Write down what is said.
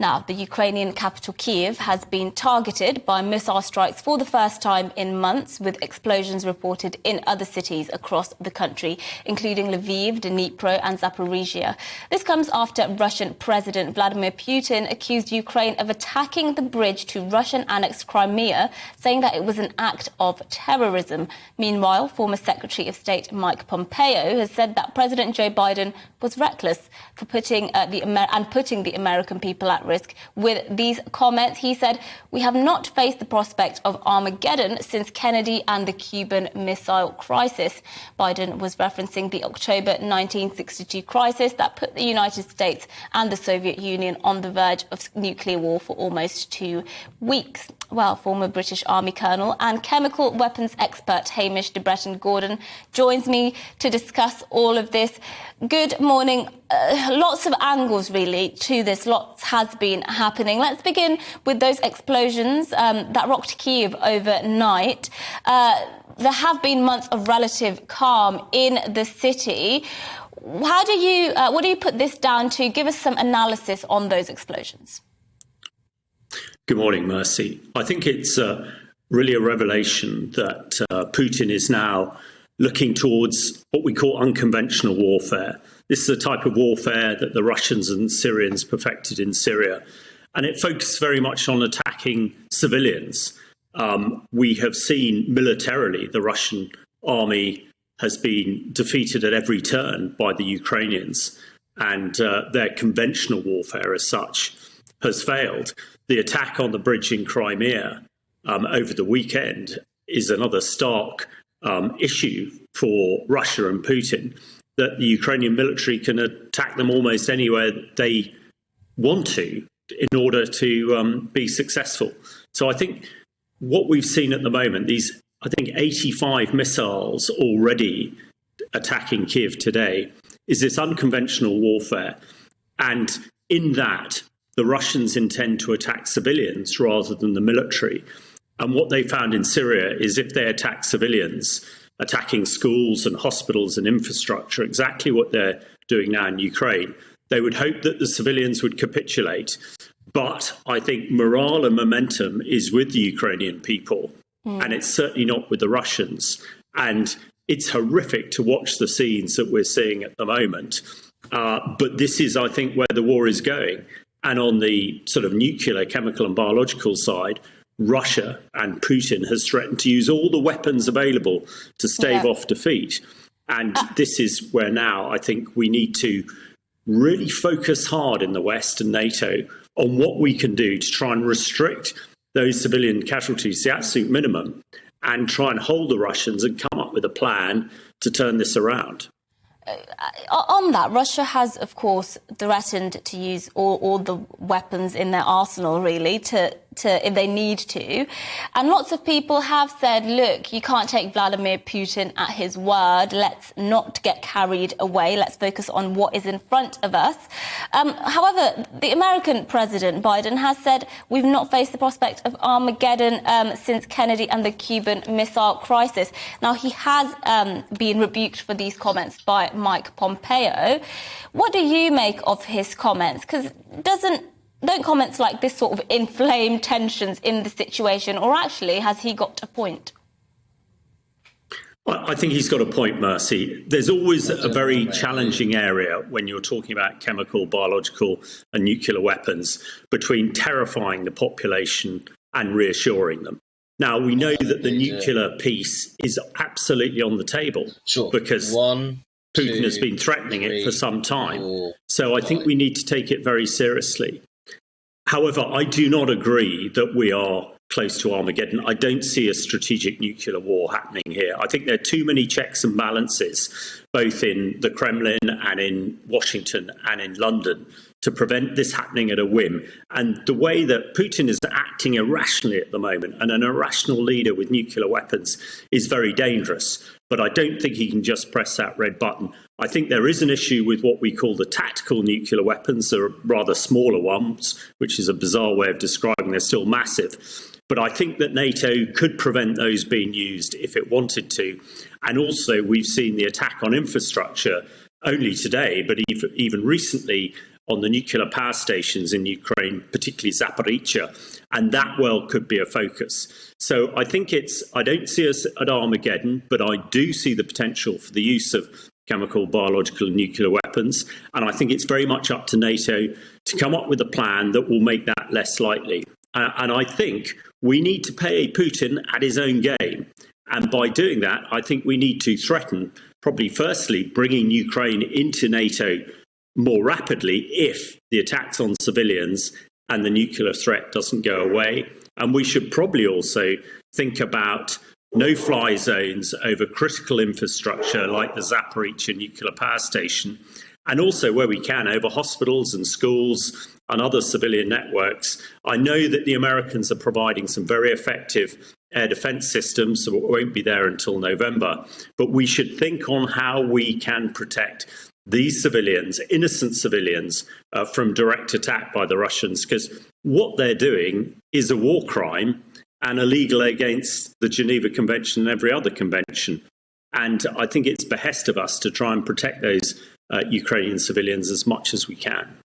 Now, the Ukrainian capital Kyiv has been targeted by missile strikes for the first time in months, with explosions reported in other cities across the country, including Lviv, Dnipro and Zaporizhia. This comes after Russian President Vladimir Putin accused Ukraine of attacking the bridge to Russian-annexed Crimea, saying that it was an act of terrorism. Meanwhile, former Secretary of State Mike Pompeo has said that President Joe Biden was reckless for putting the American people at risk. With these comments, he said, "We have not faced the prospect of Armageddon since Kennedy and the Cuban Missile Crisis." Biden was referencing the October 1962 crisis that put the United States and the Soviet Union on the verge of nuclear war for almost 2 weeks. Well, former British Army Colonel and chemical weapons expert Hamish De Bretton-Gordon joins me to discuss all of this. Good morning. Lots of angles, really, to this. Lots has been happening. Let's begin with those explosions that rocked Kyiv overnight. There have been months of relative calm in the city. What do you put this down to? Give us some analysis on those explosions. Good morning, Mercy. I think it's really a revelation that Putin is now looking towards what we call unconventional warfare. This is a type of warfare that the Russians and Syrians perfected in Syria, and it focused very much on attacking civilians. We have seen militarily the Russian army has been defeated at every turn by the Ukrainians, and their conventional warfare as such has failed. The attack on the bridge in Crimea over the weekend is another stark issue for Russia and Putin, that the Ukrainian military can attack them almost anywhere they want to in order to be successful. So I think what we've seen at the moment, these, I think, 85 missiles already attacking Kyiv today, is this unconventional warfare. And in that, the Russians intend to attack civilians rather than the military. And what they found in Syria is if they attack civilians, attacking schools and hospitals and infrastructure, exactly what they're doing now in Ukraine, they would hope that the civilians would capitulate. But I think morale and momentum is with the Ukrainian people, and it's certainly not with the Russians. And it's horrific to watch the scenes that we're seeing at the moment. But this is, I think, where the war is going. And on the sort of nuclear, chemical and biological side, Russia and Putin has threatened to use all the weapons available to stave off defeat. And this is where now I think we need to really focus hard in the West and NATO on what we can do to try and restrict those civilian casualties to the absolute minimum and try and hold the Russians and come up with a plan to turn this around. On that, Russia has, of course, threatened to use all the weapons in their arsenal, really, to if they need to. And lots of people have said, look, you can't take Vladimir Putin at his word. Let's not get carried away. Let's focus on what is in front of us. However, the American President Biden has said we've not faced the prospect of Armageddon since Kennedy and the Cuban Missile Crisis. Now, he has been rebuked for these comments by Mike Pompeo. What do you make of his comments? Because don't comments like this sort of inflame tensions in the situation, or actually has he got a point? Well, I think he's got a point, Mercy. There's always a very challenging area when you're talking about chemical, biological and nuclear weapons between terrifying the population and reassuring them. Now, we know that the nuclear piece is absolutely on the table because Putin has been threatening it for some time. So I think we need to take it very seriously. However, I do not agree that we are close to Armageddon. I don't see a strategic nuclear war happening here. I think there are too many checks and balances, both in the Kremlin and in Washington and in London, to prevent this happening at a whim. And the way that Putin is acting irrationally at the moment, and an irrational leader with nuclear weapons, is very dangerous. But I don't think he can just press that red button. I think there is an issue with what we call the tactical nuclear weapons. There are rather smaller ones, which is a bizarre way of describing. They're still massive. But I think that NATO could prevent those being used if it wanted to. And also, we've seen the attack on infrastructure only today, but even recently, on the nuclear power stations in Ukraine, particularly Zaporizhzhia, and that well could be a focus. So I think I don't see us at Armageddon, but I do see the potential for the use of chemical, biological and nuclear weapons. And I think it's very much up to NATO to come up with a plan that will make that less likely. And I think we need to pay Putin at his own game. And by doing that, I think we need to threaten, probably firstly, bringing Ukraine into NATO more rapidly if the attacks on civilians and the nuclear threat doesn't go away. And we should probably also think about no-fly zones over critical infrastructure like the Zaporizhzhia nuclear power station, and also where we can over hospitals and schools and other civilian networks. I know that the Americans are providing some very effective air defense systems, so it won't be there until November, but we should think on how we can protect these civilians, innocent civilians, from direct attack by the Russians, because what they're doing is a war crime and illegal against the Geneva Convention and every other convention. And I think it's behest of us to try and protect those Ukrainian civilians as much as we can.